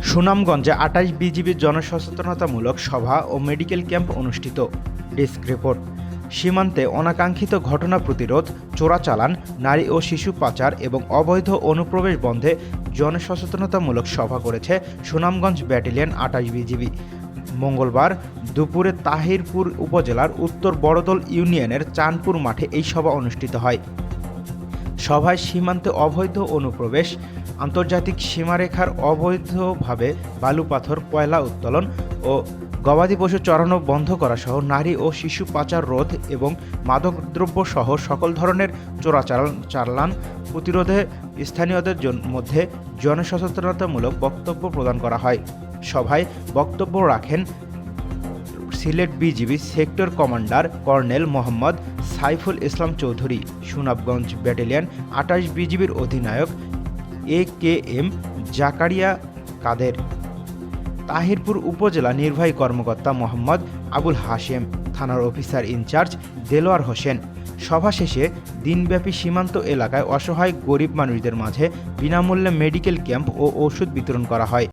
সুনামগঞ্জে ২৮ বিজিবির জনসচেতনতামূলক সভা ও মেডিকেল ক্যাম্প অনুষ্ঠিত। Desk report. সীমান্তে অনাকাঙ্ক্ষিত ঘটনা প্রতিরোধ, চোরাচালান, নারী ও শিশু পাচার এবং অবৈধ অনুপ্রবেশ বন্ধে জনসচেতনতামূলক সভা করেছে সুনামগঞ্জ ব্যাটালিয়ন ২৮ বিজিবি। মঙ্গলবার দুপুরে তাহিরপুর উপজেলার উত্তর বড়দল ইউনিয়নের চাঁদপুর মাঠে এই সভা অনুষ্ঠিত হয়। সভায় সীমান্তে অবৈধ অনুপ্রবেশ, আন্তর্জাতিক সীমারেখার অবৈধভাবে বালু পাথর, কয়লা উত্তোলন ও গবাদি পশু চড়ানো বন্ধ করা সহ নারী ও শিশু পাচার রোধ এবং মাদকদ্রব্য সহ সকল ধরনের চোরাচালান প্রতিরোধে স্থানীয়দের মধ্যে জনসচেতনতামূলক বক্তব্য প্রদান করা হয়। সভায় বক্তব্য রাখেন Sylhet BGB sector commander colonel Mohammad Saiful Islam Chowdhury, Sunamganj battalion ২৮ বিজিবির অধিনায়ক AKM জাকারিয়া কাদের, তাহিরপুর উপজেলা নির্বাহী কর্মকর্তা মোহাম্মদ আবুল হাশেম, থানার অফিসার ইনচার্জ দেলোয়ার হোসেন। সভা শেষে দিনব্যাপী সীমান্ত এলাকায় অসহায় গরিব মানুষদের মাঝে বিনামূল্যে মেডিকেল ক্যাম্প ও ওষুধ বিতরণ করা হয়।